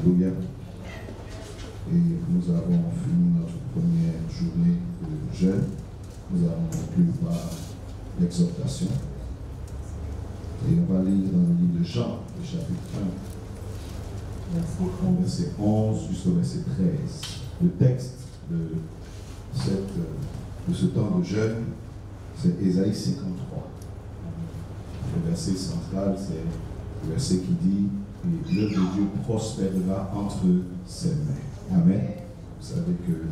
Alléluia. Et nous avons fini notre première journée de jeûne. Nous avons conclu par l'exhortation. Et on va lire dans le livre de Jean, le chapitre 1, verset 11 jusqu'au verset 13. Le texte de ce temps de jeûne, c'est Ésaïe 53. Le verset central, c'est le verset qui dit « Et l'œuvre de Dieu prospérera entre ses mains. » Amen. Vous savez que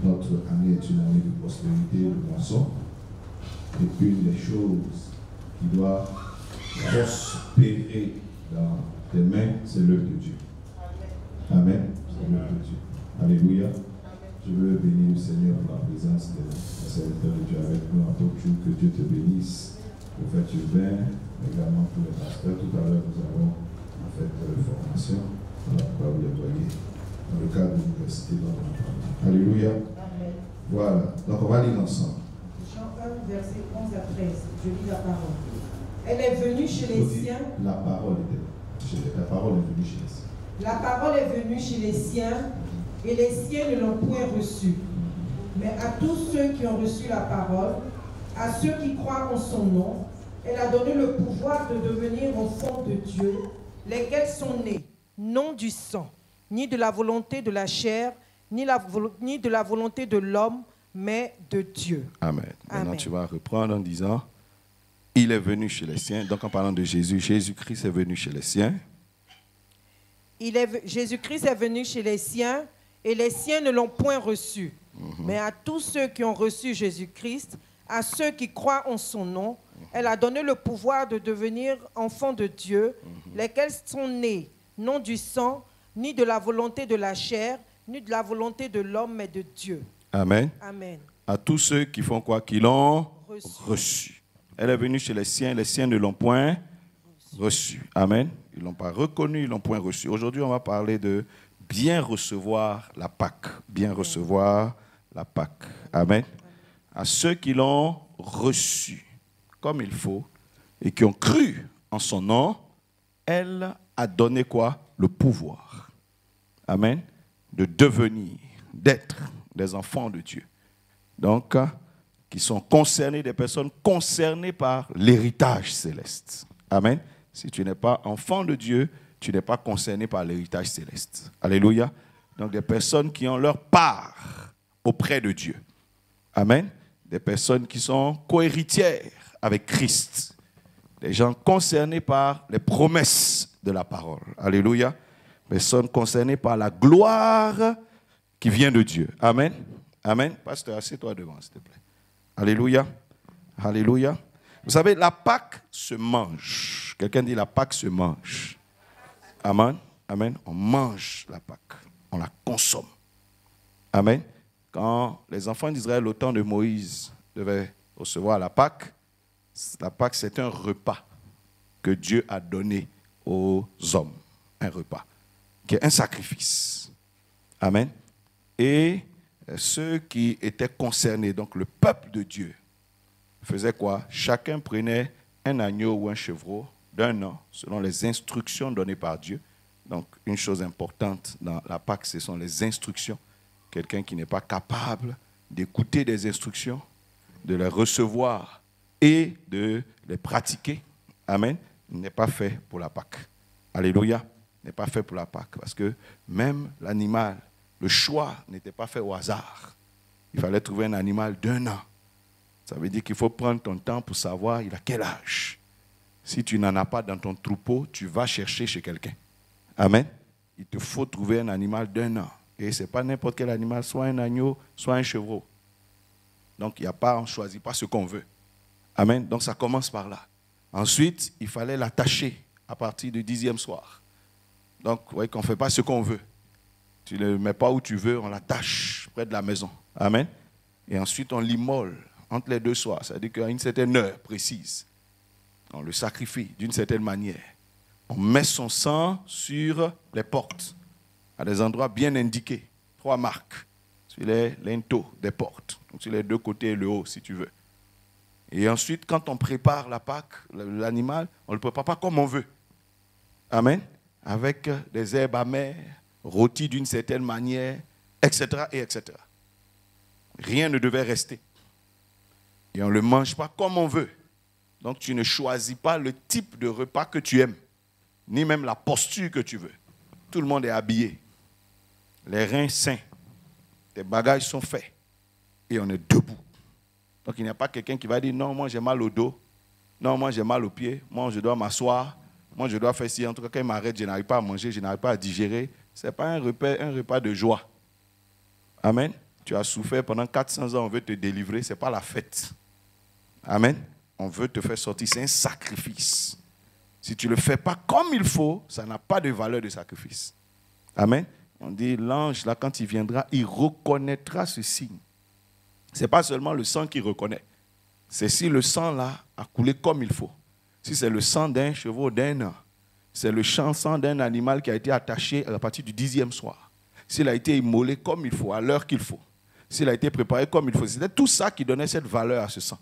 notre année est une année de prospérité, de moisson. Et une des choses qui doit prospérer dans tes mains, c'est l'œuvre de Dieu. Amen. C'est l'œuvre de Dieu. Alléluia. Je veux bénir le Seigneur pour la présence des serviteurs de Dieu avec nous en tant que jour. Que Dieu te bénisse. Prophète Urbain, également pour les pasteurs. Tout à l'heure, nous avons en fait formation dans la parole de Voyer, dans le cadre de l'université dont on a parlé. Alléluia. Amen. Voilà. Donc on va lire ensemble. Jean 1, verset 11 à 13. Je lis la parole. Elle est venue chez les siens. La parole est venue chez les siens. La parole est venue chez les siens, et les siens ne l'ont point reçue. Mais à tous ceux qui ont reçu la parole, à ceux qui croient en son nom, elle a donné le pouvoir de devenir enfants de Dieu, lesquels sont nés, non du sang, ni de la volonté de la chair, ni de la volonté de l'homme, mais de Dieu. Amen. Maintenant, Amen. tu vas reprendre en disant, il est venu chez les siens. Donc, en parlant de Jésus, Jésus-Christ est venu chez les siens. Jésus-Christ est venu chez les siens, et les siens ne l'ont point reçu. Mais à tous ceux qui ont reçu Jésus-Christ, à ceux qui croient en son nom, elle a donné le pouvoir de devenir enfants de Dieu, lesquels sont nés, non du sang, ni de la volonté de la chair, ni de la volonté de l'homme, mais de Dieu. Amen. Amen. À tous ceux qui font quoi? Qui l'ont Reçu. reçu. Elle est venue chez les siens ne l'ont point reçu. Amen. Ils ne l'ont pas reconnu, ils ne l'ont point reçu. Aujourd'hui, on va parler de bien recevoir la Pâque. Bien recevoir la Pâque. Amen. À ceux qui l'ont reçu comme il faut et qui ont cru en son nom, elle a donné quoi? Le pouvoir. Amen. De devenir, d'être des enfants de Dieu. Donc, qui sont concernés, des personnes concernées par l'héritage céleste. Amen. Si tu n'es pas enfant de Dieu, tu n'es pas concerné par l'héritage céleste. Alléluia. Donc, des personnes qui ont leur part auprès de Dieu. Amen. Des personnes qui sont cohéritières avec Christ. Des gens concernés par les promesses de la parole. Alléluia. Personnes concernées par la gloire qui vient de Dieu. Amen. Amen. Pasteur, assieds-toi devant, s'il te plaît. Alléluia. Alléluia. Vous savez, la Pâque se mange. Quelqu'un dit la Pâque se mange. Amen. Amen. On mange la Pâque. On la consomme. Amen. Quand les enfants d'Israël au temps de Moïse devaient recevoir la Pâque, c'est un repas que Dieu a donné aux hommes. Un repas. Qui est un sacrifice. Amen. Et ceux qui étaient concernés, donc le peuple de Dieu, faisait quoi? Chacun prenait un agneau ou un chevreau d'1 an, selon les instructions données par Dieu. Donc, une chose importante dans la Pâque, ce sont les instructions. Quelqu'un qui n'est pas capable d'écouter des instructions, de les recevoir et de les pratiquer, amen, n'est pas fait pour la Pâque. Alléluia, n'est pas fait pour la Pâque. Parce que même l'animal, le choix n'était pas fait au hasard. Il fallait trouver un animal d'1 an. Ça veut dire qu'il faut prendre ton temps pour savoir il a quel âge. Si tu n'en as pas dans ton troupeau, tu vas chercher chez quelqu'un. Amen. Il te faut trouver un animal d'1 an. Et ce n'est pas n'importe quel animal, soit un agneau, soit un chevreau. Donc, il n'y a pas, on ne choisit pas ce qu'on veut. Amen. Donc, ça commence par là. Ensuite, il fallait l'attacher à partir du 10e soir. Donc, vous voyez qu'on ne fait pas ce qu'on veut. Tu ne le mets pas où tu veux, on l'attache près de la maison. Amen. Et ensuite, on l'immole entre les 2 soirs. C'est-à-dire qu'à une certaine heure précise, on le sacrifie d'une certaine manière. On met son sang sur les portes, à des endroits bien indiqués. 3 marques sur les linteaux des portes. Donc sur les 2 côtés et le haut, si tu veux. Et ensuite, quand on prépare la Pâque, l'animal, on ne le prépare pas comme on veut. Amen. avec des herbes amères, rôties d'une certaine manière, etc. et etc. Rien ne devait rester. Et on ne le mange pas comme on veut. Donc tu ne choisis pas le type de repas que tu aimes, ni même la posture que tu veux. Tout le monde est habillé. Les reins sains. Tes bagages sont faits. Et on est debout. Donc il n'y a pas quelqu'un qui va dire non, moi j'ai mal au dos. Non, moi j'ai mal aux pieds. Moi je dois m'asseoir. Moi je dois faire ci. En tout cas, quand il m'arrête, je n'arrive pas à manger, je n'arrive pas à digérer. Ce n'est pas un repas de joie. Amen. Tu as souffert pendant 400 ans, on veut te délivrer. Ce n'est pas la fête. Amen. On veut te faire sortir. C'est un sacrifice. Si tu ne le fais pas comme il faut, ça n'a pas de valeur de sacrifice. Amen. On dit, l'ange, là, quand il viendra, il reconnaîtra ce signe. Ce n'est pas seulement le sang qu'il reconnaît. C'est si le sang, là, a coulé comme il faut. Si c'est le sang d'un chevaux, d'un an. C'est le sang d'un animal qui a été attaché à partir du 10e soir. S'il a été immolé comme il faut, à l'heure qu'il faut. S'il a été préparé comme il faut. C'était tout ça qui donnait cette valeur à ce sang.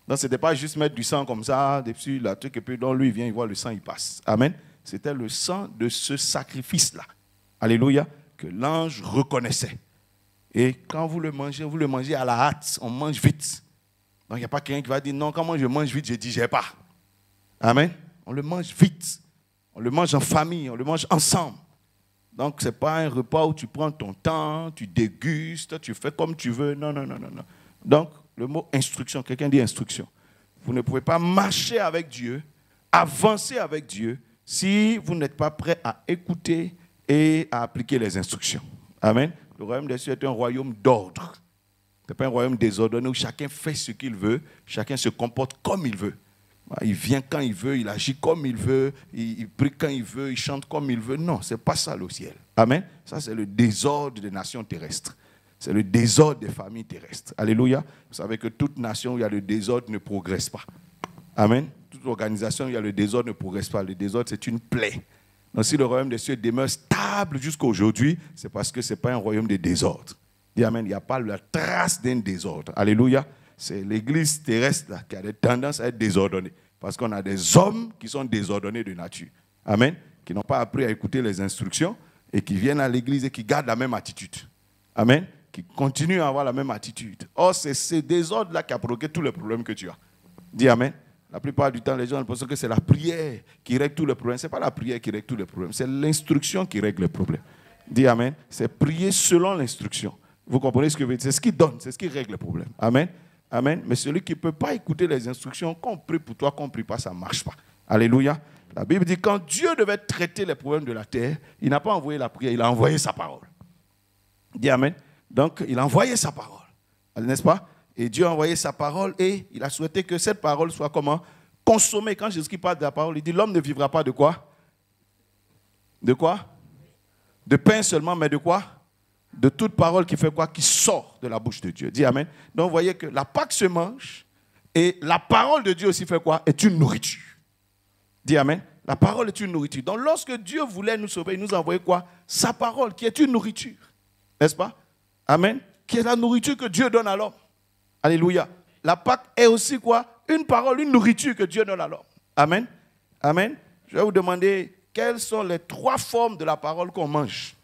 Donc, ce n'était pas juste mettre du sang comme ça, dessus, la truc, et puis dans lui, il vient, il voit le sang, il passe. Amen. C'était le sang de ce sacrifice-là. Alléluia. Que l'ange reconnaissait. Et quand vous le mangez à la hâte. On mange vite. Donc, il n'y a pas quelqu'un qui va dire, non, quand moi je mange vite, je ne digère pas. Amen. On le mange vite. On le mange en famille, on le mange ensemble. Donc, ce n'est pas un repas où tu prends ton temps, tu dégustes, tu fais comme tu veux. Non, non, non, non, non. Donc, le mot instruction, quelqu'un dit instruction. Vous ne pouvez pas marcher avec Dieu, avancer avec Dieu, si vous n'êtes pas prêt à écouter et à appliquer les instructions. Amen. Le royaume des cieux est un royaume d'ordre. Ce n'est pas un royaume désordonné où chacun fait ce qu'il veut, chacun se comporte comme il veut. Il vient quand il veut, il agit comme il veut, il prie quand il veut, il chante comme il veut. Non, ce n'est pas ça le ciel. Amen. Ça, c'est le désordre des nations terrestres. C'est le désordre des familles terrestres. Alléluia. Vous savez que toute nation où il y a le désordre ne progresse pas. Amen. Toute organisation où il y a le désordre ne progresse pas. Le désordre, c'est une plaie. Donc si le royaume des cieux demeure stable jusqu'à aujourd'hui, c'est parce que ce n'est pas un royaume de désordre. Dis amen. Il n'y a pas la trace d'un désordre. Alléluia. C'est l'église terrestre là, qui a des tendances à être désordonnée. Parce qu'on a des hommes qui sont désordonnés de nature. Amen. Qui n'ont pas appris à écouter les instructions et qui viennent à l'église et qui gardent la même attitude. Amen. Qui continuent à avoir la même attitude. Or, c'est ce désordre-là qui a provoqué tous les problèmes que tu as. Dis amen. La plupart du temps, les gens pensent que c'est la prière qui règle tous les problèmes. Ce n'est pas la prière qui règle tous les problèmes. C'est l'instruction qui règle les problèmes. Dis amen. C'est prier selon l'instruction. Vous comprenez ce que je veux dire? C'est ce qui donne, c'est ce qui règle les problèmes. Amen. Amen. Mais celui qui ne peut pas écouter les instructions, qu'on prie pour toi, qu'on ne prie pas, ça ne marche pas. Alléluia. La Bible dit quand Dieu devait traiter les problèmes de la terre, il n'a pas envoyé la prière, il a envoyé sa parole. Dis amen. Donc, il a envoyé sa parole. N'est-ce pas? Et Dieu a envoyé sa parole et il a souhaité que cette parole soit comment? Consommée. Quand Jésus parle de la parole, il dit l'homme ne vivra pas de quoi? De quoi? De pain seulement, mais de quoi? De toute parole qui fait quoi? Qui sort de la bouche de Dieu. Dis amen. Donc, vous voyez que la Pâque se mange et la parole de Dieu aussi fait quoi? Est une nourriture. Dis amen. La parole est une nourriture. Donc, lorsque Dieu voulait nous sauver, il nous a envoyé quoi? Sa parole qui est une nourriture. N'est-ce pas? Amen. Qui est la nourriture que Dieu donne à l'homme. Alléluia. La Pâque est aussi quoi? Une parole, une nourriture que Dieu donne à l'homme. Amen. Amen. Je vais vous demander quelles sont les 3 formes de la parole qu'on mange.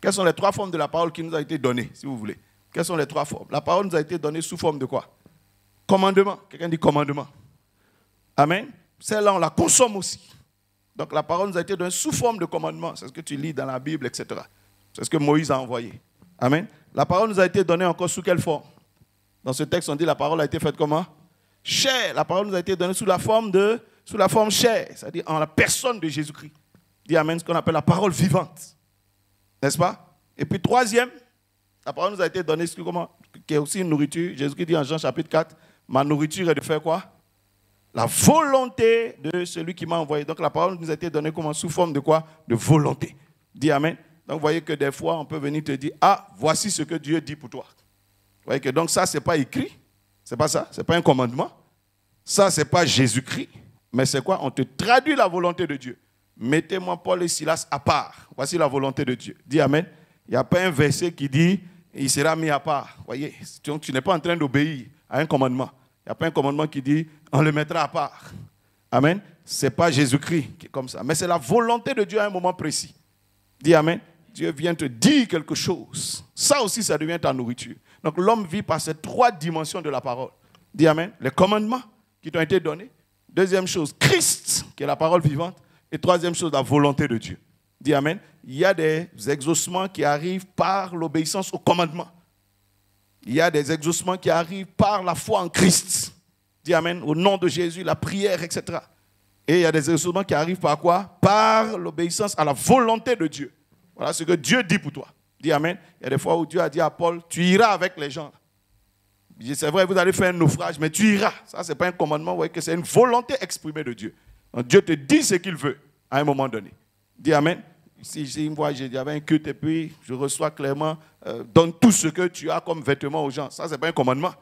Quelles sont les 3 formes de la parole qui nous a été donnée, si vous voulez? Quelles sont les 3 formes? La parole nous a été donnée sous forme de quoi? Commandement. Quelqu'un dit commandement. Amen. Celle-là, on la consomme aussi. Donc la parole nous a été donnée sous forme de commandement. C'est ce que tu lis dans la Bible, etc. C'est ce que Moïse a envoyé. Amen. La parole nous a été donnée encore sous quelle forme? Dans ce texte, on dit la parole a été faite comment? Chair. La parole nous a été donnée sous la forme chair, c'est-à-dire en la personne de Jésus-Christ. Dis amen, ce qu'on appelle la parole vivante. N'est-ce pas? Et puis troisième, la parole nous a été donnée qui est aussi une nourriture. Jésus-Christ dit en Jean chapitre 4, ma nourriture est de faire quoi? La volonté de celui qui m'a envoyé. Donc la parole nous a été donnée comment? Sous forme de quoi? De volonté. Dis amen. Donc vous voyez que des fois, on peut venir te dire, ah, voici ce que Dieu dit pour toi. Vous voyez que donc ça, ce n'est pas écrit. Ce n'est pas ça. Ce n'est pas un commandement. Ça, ce n'est pas Jésus-Christ. Mais c'est quoi? On te traduit la volonté de Dieu. Mettez-moi Paul et Silas à part. Voici la volonté de Dieu. Dis amen. Il n'y a pas un verset qui dit, il sera mis à part. Vous voyez, tu n'es pas en train d'obéir à un commandement. Il n'y a pas un commandement qui dit, on le mettra à part. Amen. Ce n'est pas Jésus-Christ qui est comme ça. Mais c'est la volonté de Dieu à un moment précis. Dis Amen. Dieu vient te dire quelque chose. Ça aussi, ça devient ta nourriture. Donc l'homme vit par ces 3 dimensions de la parole. Dis Amen. Les commandements qui t'ont été donnés. Deuxième chose, Christ, qui est la parole vivante. Et troisième chose, la volonté de Dieu. Dis Amen. Il y a des exaucements qui arrivent par l'obéissance au commandement. Il y a des exaucements qui arrivent par la foi en Christ. Dis Amen. Au nom de Jésus, la prière, etc. Et il y a des exaucements qui arrivent par quoi? Par l'obéissance à la volonté de Dieu. Voilà ce que Dieu dit pour toi. Dis Amen. Il y a des fois où Dieu a dit à Paul, tu iras avec les gens. C'est vrai, vous allez faire un naufrage, mais tu iras. Ça, ce n'est pas un commandement, vous voyez que c'est une volonté exprimée de Dieu. Donc Dieu te dit ce qu'il veut à un moment donné. Dis Amen. Si une fois j'avais un culte et puis je reçois clairement, donne tout ce que tu as comme vêtements aux gens. Ça, ce n'est pas un commandement.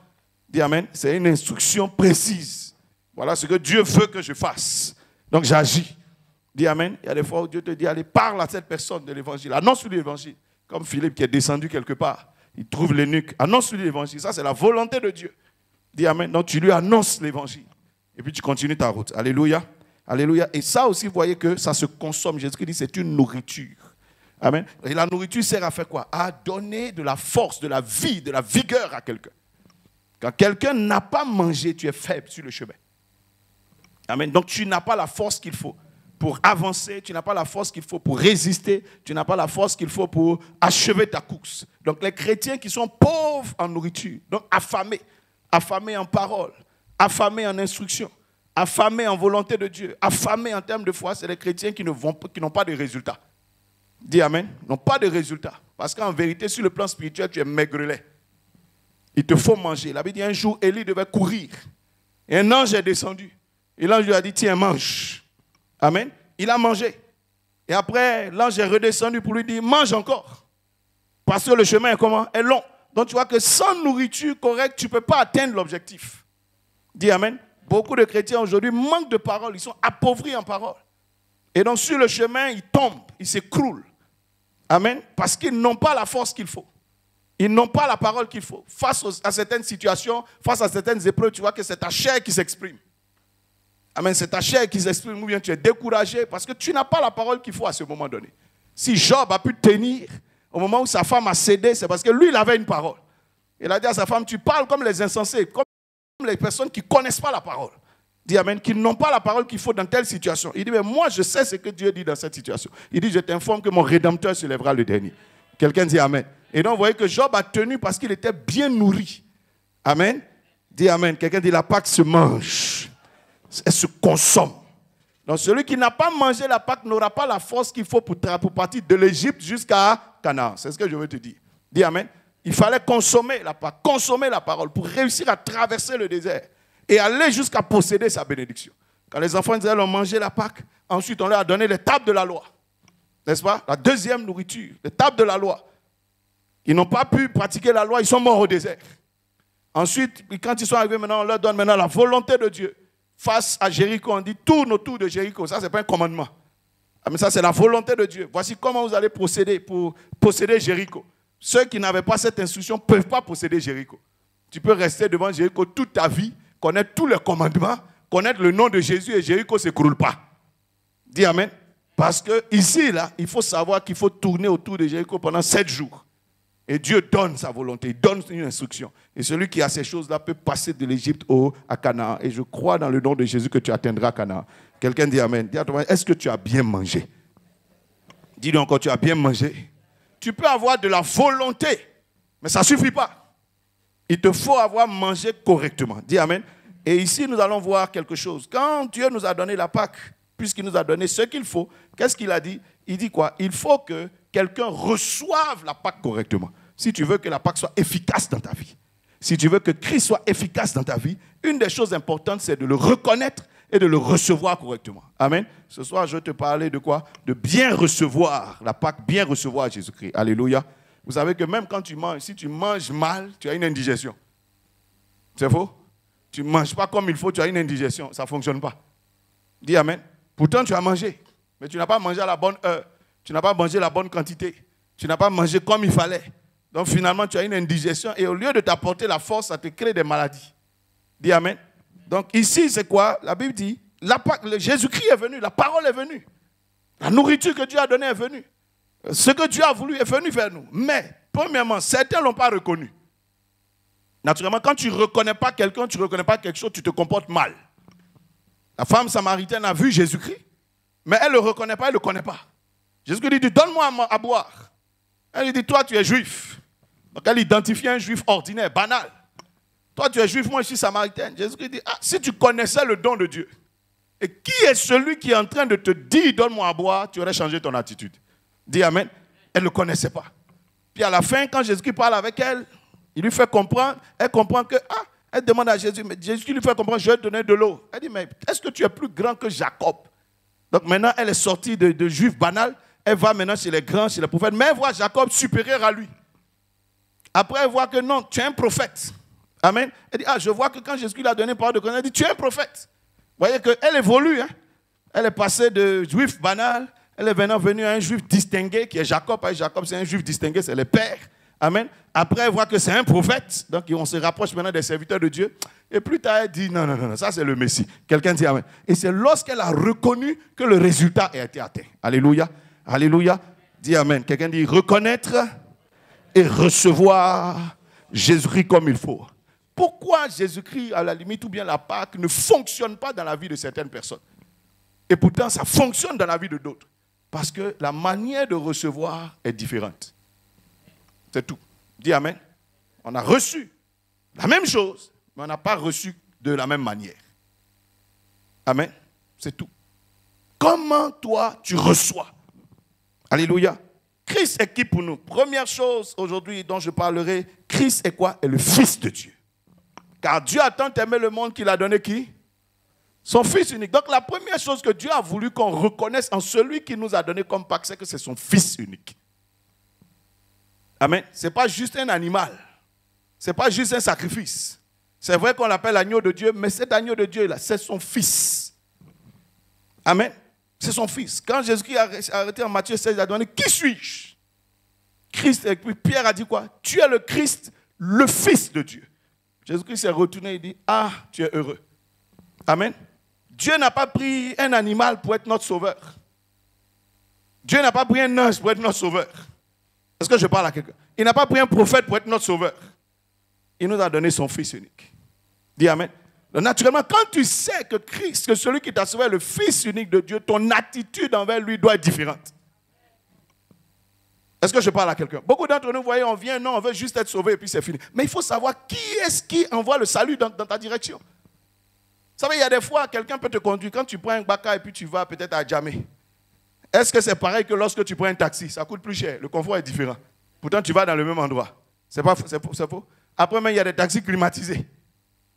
Dis Amen. C'est une instruction précise. Voilà ce que Dieu veut que je fasse. Donc j'agis. Dis Amen. Il y a des fois où Dieu te dit, allez, parle à cette personne de l'évangile. Annonce-lui l'évangile. Comme Philippe qui est descendu quelque part. Il trouve l'eunuque. Annonce-lui l'évangile. Ça, c'est la volonté de Dieu. Dis Amen. Donc tu lui annonces l'évangile. Et puis tu continues ta route. Alléluia. Alléluia. Et ça aussi, vous voyez que ça se consomme. Jésus-Christ dit, c'est une nourriture. Amen. Et la nourriture sert à faire quoi? À donner de la force, de la vie, de la vigueur à quelqu'un. Quand quelqu'un n'a pas mangé, tu es faible sur le chemin. Amen. Donc tu n'as pas la force qu'il faut pour avancer, tu n'as pas la force qu'il faut pour résister, tu n'as pas la force qu'il faut pour achever ta course. Donc les chrétiens qui sont pauvres en nourriture, donc affamés en parole, affamés en instruction, affamés en volonté de Dieu, affamés en termes de foi, c'est les chrétiens qui n'ont pas de résultats. Dis Amen. N'ont pas de résultats. Parce qu'en vérité, sur le plan spirituel, tu es maigrelet. Il te faut manger. La Bible dit un jour, Élie devait courir. Et un ange est descendu. Et l'ange lui a dit, tiens, mange. Amen. Il a mangé. Et après, l'ange est redescendu pour lui dire, mange encore. Parce que le chemin est long. Donc tu vois que sans nourriture correcte, tu ne peux pas atteindre l'objectif. Dis Amen. Beaucoup de chrétiens aujourd'hui manquent de parole. Ils sont appauvris en parole. Et donc sur le chemin, ils tombent, ils s'écroulent. Amen. Parce qu'ils n'ont pas la force qu'il faut. Ils n'ont pas la parole qu'il faut. Face à certaines situations, face à certaines épreuves, tu vois que c'est ta chair qui s'exprime. Amen, c'est ta chair qui s'exprime, ou bien tu es découragé parce que tu n'as pas la parole qu'il faut à ce moment donné. Si Job a pu tenir au moment où sa femme a cédé, c'est parce que lui, il avait une parole. Il a dit à sa femme, tu parles comme les insensés, comme les personnes qui ne connaissent pas la parole. Dit Amen, qui n'ont pas la parole qu'il faut dans telle situation. Il dit, mais moi, je sais ce que Dieu dit dans cette situation. Il dit, je t'informe que mon Rédempteur se lèvera le dernier. Quelqu'un dit Amen. Et donc, vous voyez que Job a tenu parce qu'il était bien nourri. Amen. Dit Amen. Quelqu'un dit, la Pâque se mange. Elle se consomme. Donc celui qui n'a pas mangé la Pâque n'aura pas la force qu'il faut pour partir de l'Égypte jusqu'à Canaan. C'est ce que je veux te dire. Dis Amen. Il fallait consommer la Pâque, consommer la parole pour réussir à traverser le désert et aller jusqu'à posséder sa bénédiction. Quand les enfants d'Israël ont mangé la Pâque, ensuite on leur a donné les tables de la loi. N'est-ce pas? La deuxième nourriture, les tables de la loi. Ils n'ont pas pu pratiquer la loi, ils sont morts au désert. Ensuite, quand ils sont arrivés maintenant, on leur donne maintenant la volonté de Dieu. Face à Jéricho, on dit tourne autour de Jéricho. Ça, ce n'est pas un commandement. Mais ça, c'est la volonté de Dieu. Voici comment vous allez procéder pour posséder Jéricho. Ceux qui n'avaient pas cette instruction ne peuvent pas posséder Jéricho. Tu peux rester devant Jéricho toute ta vie, connaître tous les commandements, connaître le nom de Jésus et Jéricho ne s'écroule pas. Dis Amen. Parce que ici, là, il faut savoir qu'il faut tourner autour de Jéricho pendant 7 jours. Et Dieu donne sa volonté, il donne une instruction. Et celui qui a ces choses-là peut passer de l'Égypte à Canaan. Et je crois dans le nom de Jésus que tu atteindras Canaan. Quelqu'un dit Amen. Dis à toi, est-ce que tu as bien mangé? Dis-lui encore, tu as bien mangé. Tu peux avoir de la volonté, mais ça ne suffit pas. Il te faut avoir mangé correctement. Dis Amen. Et ici, nous allons voir quelque chose. Quand Dieu nous a donné la Pâque, puisqu'il nous a donné ce qu'il faut, qu'est-ce qu'il a dit? Il dit quoi? Il faut que quelqu'un reçoive la Pâque correctement. Si tu veux que la Pâque soit efficace dans ta vie, si tu veux que Christ soit efficace dans ta vie, une des choses importantes, c'est de le reconnaître et de le recevoir correctement. Amen. Ce soir, je vais te parler de quoi? De bien recevoir la Pâque, bien recevoir Jésus-Christ. Alléluia. Vous savez que même quand tu manges, si tu manges mal, tu as une indigestion. C'est faux? Tu ne manges pas comme il faut, tu as une indigestion. Ça ne fonctionne pas. Dis Amen. Pourtant, tu as mangé, mais tu n'as pas mangé à la bonne heure. Tu n'as pas mangé la bonne quantité. Tu n'as pas mangé comme il fallait. Donc finalement, tu as une indigestion et au lieu de t'apporter la force, ça te crée des maladies. Dis Amen. Donc ici, c'est quoi? La Bible dit, Jésus-Christ est venu, la parole est venue. La nourriture que Dieu a donnée est venue. Ce que Dieu a voulu est venu vers nous. Mais, premièrement, certains ne l'ont pas reconnu. Naturellement, quand tu ne reconnais pas quelqu'un, tu ne reconnais pas quelque chose, tu te comportes mal. La femme samaritaine a vu Jésus-Christ, mais elle ne le reconnaît pas, elle ne le connaît pas. Jésus-Christ lui dit, donne-moi à boire. Elle lui dit, toi tu es juif. Donc elle identifie un juif ordinaire, banal. Toi tu es juif, moi je suis samaritaine. Jésus-Christ dit, ah, si tu connaissais le don de Dieu, et qui est celui qui est en train de te dire, donne-moi à boire, tu aurais changé ton attitude. Dis amen. Elle ne le connaissait pas. Puis à la fin, quand Jésus-Christ parle avec elle, il lui fait comprendre, elle comprend que, elle demande à Jésus, mais Jésus lui fait comprendre, je vais te donner de l'eau. Elle dit, mais est-ce que tu es plus grand que Jacob? Donc maintenant, elle est sortie de juif banal, elle va maintenant chez les grands, chez les prophètes, mais elle voit Jacob supérieur à lui. Après, elle voit que non, tu es un prophète. Amen. Elle dit, je vois que quand Jésus lui a donné une parole de connaissance, elle dit, tu es un prophète. Vous voyez qu'elle évolue, hein? Elle est passée de juif banal, elle est maintenant venue à un juif distingué, qui est Jacob. Et Jacob, c'est un juif distingué, c'est le père. Amen. Après, elle voit que c'est un prophète. Donc, on se rapproche maintenant des serviteurs de Dieu. Et plus tard, elle dit, non, ça c'est le Messie. Quelqu'un dit amen. Et c'est lorsqu'elle a reconnu que le résultat a été atteint. Alléluia. Alléluia. Dis amen. Quelqu'un dit, reconnaître et recevoir Jésus-Christ comme il faut. Pourquoi Jésus-Christ, à la limite, ou bien la Pâque, ne fonctionne pas dans la vie de certaines personnes? Et pourtant, ça fonctionne dans la vie de d'autres. Parce que la manière de recevoir est différente. C'est tout. Dis amen. On a reçu la même chose, mais on n'a pas reçu de la même manière. Amen. C'est tout. Comment toi, tu reçois? Alléluia. Christ est qui pour nous? Première chose aujourd'hui dont je parlerai, Christ est quoi? Est le Fils de Dieu. Car Dieu a tant aimé le monde qu'il a donné qui? Son Fils unique. Donc la première chose que Dieu a voulu qu'on reconnaisse en celui qui nous a donné comme Pâque, c'est que c'est son Fils unique. Amen. Ce n'est pas juste un animal. Ce n'est pas juste un sacrifice. C'est vrai qu'on l'appelle l'agneau de Dieu, mais cet agneau de Dieu-là, c'est son Fils. Amen. C'est son Fils. Quand Jésus-Christ a arrêté en Matthieu 16, il a demandé, qui suis-je? Christ, et puis Pierre a dit quoi? Tu es le Christ, le Fils de Dieu. Jésus-Christ s'est retourné et dit, tu es heureux. Amen. Dieu n'a pas pris un animal pour être notre sauveur. Dieu n'a pas pris un ange pour être notre sauveur. Est-ce que je parle à quelqu'un? Il n'a pas pris un prophète pour être notre sauveur. Il nous a donné son Fils unique. Dis amen. Donc, naturellement, quand tu sais que Christ, que celui qui t'a sauvé est le Fils unique de Dieu, ton attitude envers lui doit être différente. Est-ce que je parle à quelqu'un? Beaucoup d'entre nous, vous voyez, on vient, non, on veut juste être sauvé et puis c'est fini. Mais il faut savoir qui est-ce qui envoie le salut dans ta direction. Vous savez, il y a des fois, quelqu'un peut te conduire. Quand tu prends un baka et puis tu vas peut-être à Djamé. Est-ce que c'est pareil que lorsque tu prends un taxi? Ça coûte plus cher. Le confort est différent. Pourtant, tu vas dans le même endroit. C'est faux? Après, même, il y a des taxis climatisés.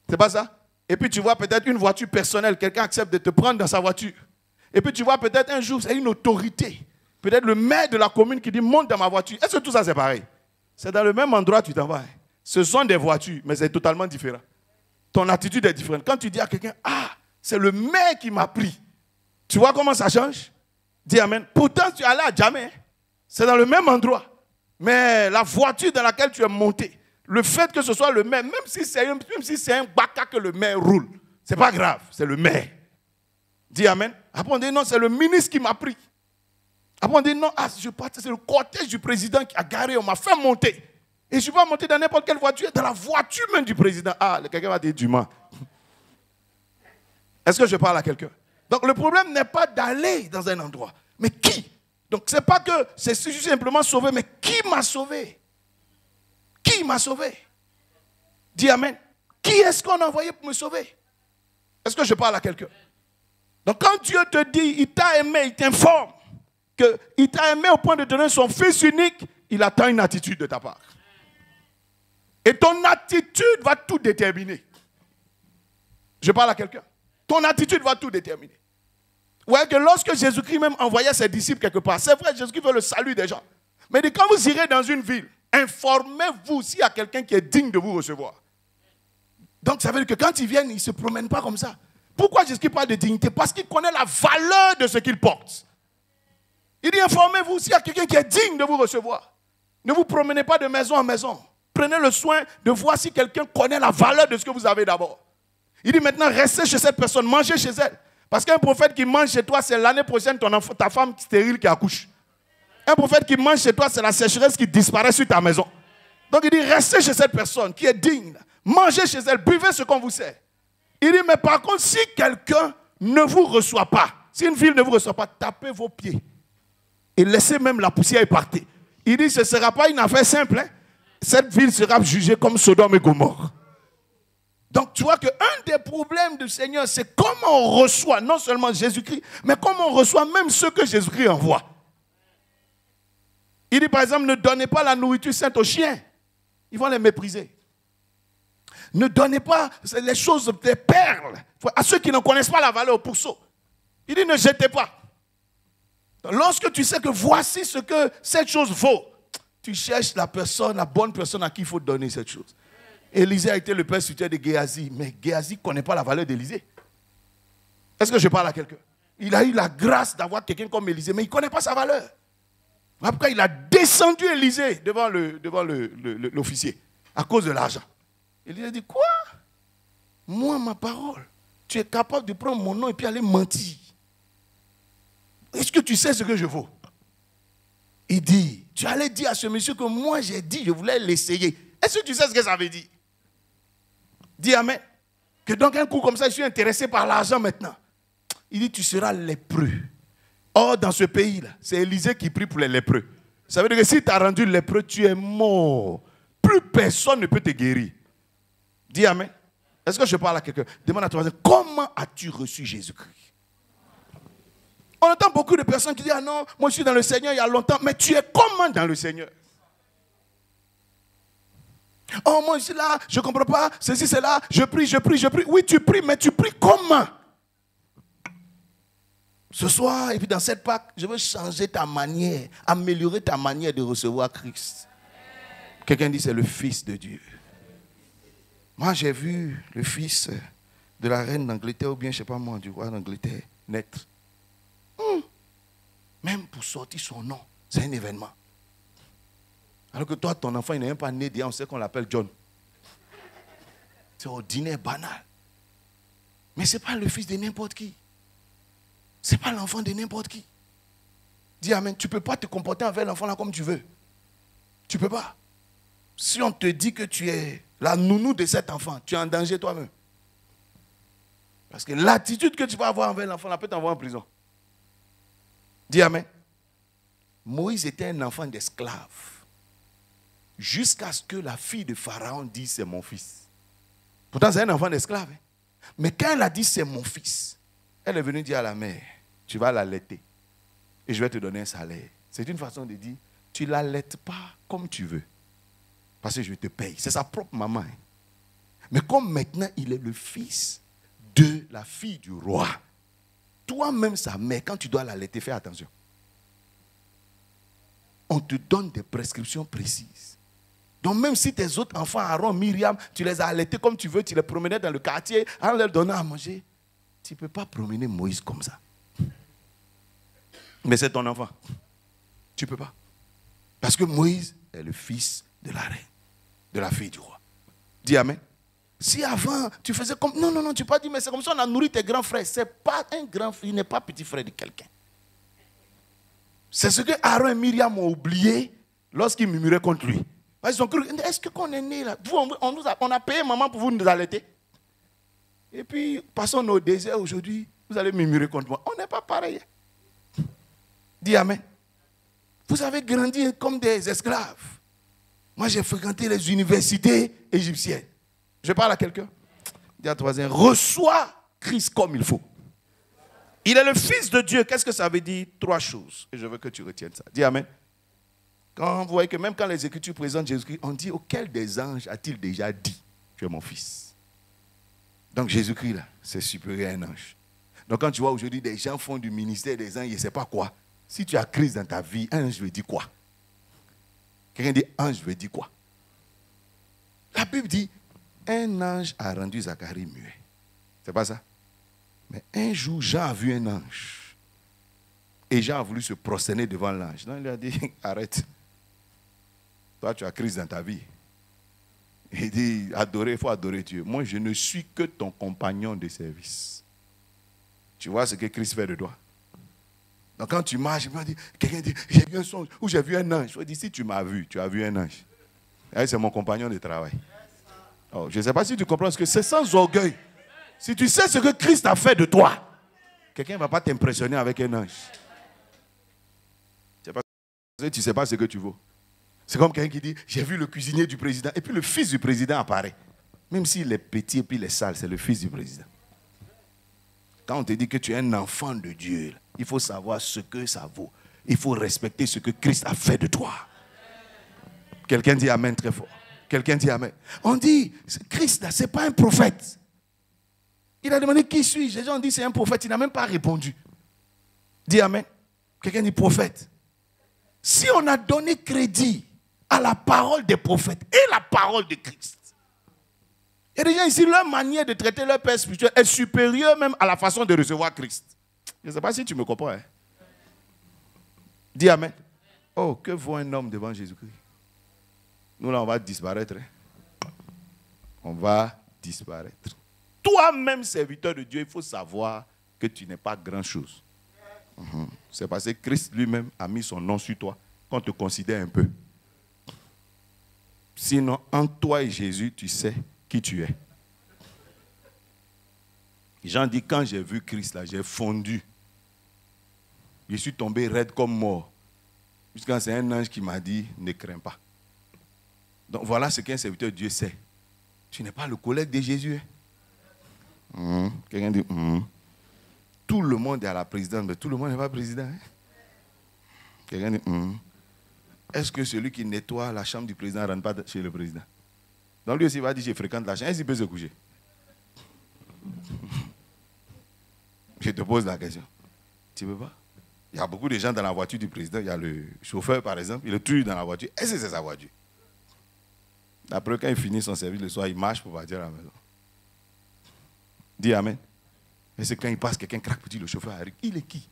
C'est pas ça? Et puis, tu vois peut-être une voiture personnelle. Quelqu'un accepte de te prendre dans sa voiture. Et puis, tu vois peut-être un jour, c'est une autorité. Peut-être le maire de la commune qui dit, monte dans ma voiture. Est-ce que tout ça, c'est pareil? C'est dans le même endroit que tu t'en vas. Ce sont des voitures, mais c'est totalement différent. Ton attitude est différente. Quand tu dis à quelqu'un, c'est le maire qui m'a pris. Tu vois comment ça change? Dis amen. Pourtant, tu es allé à Djamé. C'est dans le même endroit. Mais la voiture dans laquelle tu es monté, le fait que ce soit le maire, même si c'est un baka que le maire roule, c'est pas grave, c'est le maire. Dis amen. Après on dit non, c'est le ministre qui m'a pris. Après on dit non, c'est le cortège du président qui a garé, on m'a fait monter. Et je ne suis pas monté dans n'importe quelle voiture, dans la voiture même du président. Quelqu'un va dire du mal. Est-ce que je parle à quelqu'un? Donc le problème n'est pas d'aller dans un endroit, mais qui? Donc ce n'est pas que c'est simplement sauvé, mais qui m'a sauvé? Qui m'a sauvé? Dis amen. Qui est-ce qu'on a envoyé pour me sauver? Est-ce que je parle à quelqu'un? Donc quand Dieu te dit, il t'a aimé, il t'informe qu'il t'a aimé au point de donner son Fils unique, il attend une attitude de ta part. Et ton attitude va tout déterminer. Je parle à quelqu'un. Ton attitude va tout déterminer. Vous voyez que lorsque Jésus-Christ même envoyait ses disciples quelque part, c'est vrai, Jésus-Christ veut le salut des gens. Mais quand vous irez dans une ville, informez-vous s'il y a quelqu'un qui est digne de vous recevoir. Donc ça veut dire que quand ils viennent, ils ne se promènent pas comme ça. Pourquoi Jésus-Christ parle de dignité? Parce qu'il connaît la valeur de ce qu'il porte. Il dit informez-vous s'il y a quelqu'un qui est digne de vous recevoir. Ne vous promenez pas de maison en maison. Prenez le soin de voir si quelqu'un connaît la valeur de ce que vous avez d'abord. Il dit maintenant, restez chez cette personne, mangez chez elle. Parce qu'un prophète qui mange chez toi, c'est l'année prochaine ta femme stérile qui accouche. Un prophète qui mange chez toi, c'est la sécheresse qui disparaît sur ta maison. Donc il dit, restez chez cette personne qui est digne. Mangez chez elle, buvez ce qu'on vous sert. Il dit, mais par contre, si quelqu'un ne vous reçoit pas, si une ville ne vous reçoit pas, tapez vos pieds. Et laissez même la poussière et partez. Il dit, ce ne sera pas une affaire simple. Hein? Cette ville sera jugée comme Sodome et Gomorrhe. Donc tu vois qu'un des problèmes du Seigneur, c'est comment on reçoit non seulement Jésus-Christ, mais comment on reçoit même ceux que Jésus-Christ envoie. Il dit par exemple, ne donnez pas la nourriture sainte aux chiens. Ils vont les mépriser. Ne donnez pas les choses, des perles, à ceux qui ne connaissent pas la valeur au pourceau. Il dit, ne jetez pas. Lorsque tu sais que voici ce que cette chose vaut, tu cherches la bonne personne à qui il faut donner cette chose. Élisée a été le persécuteur de Géasi, mais Géasi ne connaît pas la valeur d'Élisée. Est-ce que je parle à quelqu'un? Il a eu la grâce d'avoir quelqu'un comme Élisée, mais il ne connaît pas sa valeur. Après, il a descendu Élisée devant l'officier à cause de l'argent. Élisée dit, quoi? Moi, ma parole, tu es capable de prendre mon nom et puis aller mentir. Est-ce que tu sais ce que je vaux? Il dit, tu allais dire à ce monsieur que moi j'ai dit, je voulais l'essayer. Est-ce que tu sais ce que ça veut dire? Dis amen. Que donc un coup comme ça, je suis intéressé par l'argent maintenant. Il dit, tu seras lépreux. Or, dans ce pays-là, c'est Élisée qui prie pour les lépreux. Ça veut dire que si tu as rendu lépreux, tu es mort. Plus personne ne peut te guérir. Dis amen. Est-ce que je parle à quelqu'un? Demande à toi, comment as-tu reçu Jésus-Christ? On entend beaucoup de personnes qui disent, ah non, moi je suis dans le Seigneur il y a longtemps. Mais tu es comment dans le Seigneur? Oh, moi je suis là, je ne comprends pas, ceci, cela, je prie. Oui, tu pries, mais tu pries comment? Ce soir, et puis dans cette Pâque, je veux changer ta manière, améliorer ta manière de recevoir Christ. Quelqu'un dit, c'est le Fils de Dieu. Moi, j'ai vu le fils de la reine d'Angleterre, ou bien, je ne sais pas moi, du roi d'Angleterre, naître. Même pour sortir son nom, c'est un événement. Alors que toi, ton enfant, il n'est même pas né déjà, on sait qu'on l'appelle John. C'est ordinaire, banal. Mais ce n'est pas le fils de n'importe qui. Ce n'est pas l'enfant de n'importe qui. Dis amen, tu ne peux pas te comporter avec l'enfant là comme tu veux. Tu ne peux pas. Si on te dit que tu es la nounou de cet enfant, tu es en danger toi-même. Parce que l'attitude que tu vas avoir envers l'enfant là peut t'envoyer en prison. Dis amen. Moïse était un enfant d'esclave. Jusqu'à ce que la fille de Pharaon dise c'est mon fils. Pourtant c'est un enfant d'esclave. Hein? Mais quand elle a dit c'est mon fils, elle est venue dire à la mère, tu vas l'allaiter et je vais te donner un salaire. C'est une façon de dire, tu ne l'allaites pas comme tu veux. Parce que je te paye. C'est sa propre maman. Hein? Mais comme maintenant il est le fils de la fille du roi, toi-même sa mère, quand tu dois l'allaiter, fais attention. On te donne des prescriptions précises. Donc même si tes autres enfants, Aaron, Myriam, tu les as allaités comme tu veux, tu les promenais dans le quartier en leur donnant à manger, tu ne peux pas promener Moïse comme ça. Mais c'est ton enfant. Tu ne peux pas. Parce que Moïse est le fils de la reine, de la fille du roi. Dis amen. Si avant, tu faisais comme... Non, tu n'as pas dit, mais c'est comme ça on a nourri tes grands frères. Ce n'est pas un grand frère, il n'est pas petit frère de quelqu'un. C'est ce que Aaron et Myriam ont oublié lorsqu'ils murmuraient contre lui. Ils ont cru, est-ce que qu'on est né là? On a payé maman pour vous nous allaiter. Et puis, passons au désert aujourd'hui, vous allez murmurer contre moi. On n'est pas pareil. Dis amen. Vous avez grandi comme des esclaves. Moi, j'ai fréquenté les universités égyptiennes. Je parle à quelqu'un. Dis à toi, reçois Christ comme il faut. Il est le Fils de Dieu. Qu'est-ce que ça veut dire? 3 choses. Et je veux que tu retiennes ça. Dis amen. Quand vous voyez que même quand les Écritures présentent Jésus-Christ, on dit, auquel des anges a-t-il déjà dit, tu es mon fils? Donc Jésus-Christ, là, c'est supérieur à un ange. Donc quand tu vois aujourd'hui des gens font du ministère des anges, je ne sais pas quoi. Si tu as Christ dans ta vie, un ange veut dire quoi? Quelqu'un dit, ange veut dire quoi? La Bible dit, un ange a rendu Zacharie muet. C'est pas ça? Mais un jour, Jean a vu un ange. Et Jean a voulu se prosterner devant l'ange. Non, il lui a dit, arrête. Toi, tu as Christ dans ta vie. Il dit, il faut adorer Dieu. Moi, je ne suis que ton compagnon de service. Tu vois ce que Christ fait de toi. Donc quand tu marches, quelqu'un dit, j'ai vu un songe ou j'ai vu un ange. Je dis, si tu m'as vu, tu as vu un ange. Et c'est mon compagnon de travail. Oh, je ne sais pas si tu comprends ce que c'est sans orgueil. Si tu sais ce que Christ a fait de toi, quelqu'un ne va pas t'impressionner avec un ange. Tu ne sais pas ce que tu vaux. C'est comme quelqu'un qui dit, j'ai vu le cuisinier du président. Et puis le fils du président apparaît. Même s'il est petit et puis il est sale, c'est le fils du président. Quand on te dit que tu es un enfant de Dieu, il faut savoir ce que ça vaut. Il faut respecter ce que Christ a fait de toi. Quelqu'un dit amen très fort. Quelqu'un dit amen. On dit, Christ là, ce n'est pas un prophète. Il a demandé qui suis-je. Les gens ont dit c'est un prophète. Il n'a même pas répondu. Dis amen. Quelqu'un dit prophète. Si on a donné crédit à la parole des prophètes et la parole de Christ, il y a des gens ici, leur manière de traiter leur père spirituel est supérieure même à la façon de recevoir Christ. Je ne sais pas si tu me comprends. Hein? Dis amen. Oh, que vaut un homme devant Jésus-Christ? Nous là, on va disparaître. Hein? On va disparaître. Toi-même, serviteur de Dieu, il faut savoir que tu n'es pas grand-chose. C'est parce que Christ lui-même a mis son nom sur toi qu'on te considère un peu. Sinon, entre toi et Jésus, tu sais qui tu es. Jean dit, quand j'ai vu Christ là, j'ai fondu. Je suis tombé raide comme mort. Jusqu'à c'est un ange qui m'a dit, ne crains pas. Donc voilà ce qu'un serviteur de Dieu sait. Tu n'es pas le collègue de Jésus. Quelqu'un dit, tout le monde est à la présidence, mais tout le monde n'est pas président. Hein? Quelqu'un dit, est-ce que celui qui nettoie la chambre du président ne rentre pas chez le président? Donc lui aussi il va dire, je fréquente la chambre. Est-ce qu'il peut se coucher? Je te pose la question. Tu ne peux pas? Il y a beaucoup de gens dans la voiture du président. Il y a le chauffeur, par exemple, il le tue dans la voiture. Est-ce que c'est sa voiture? Après, quand il finit son service le soir, il marche pour partir à la maison. Dis amen. Et c'est quand il passe, quelqu'un craque, petit, le chauffeur arrive. Il est qui?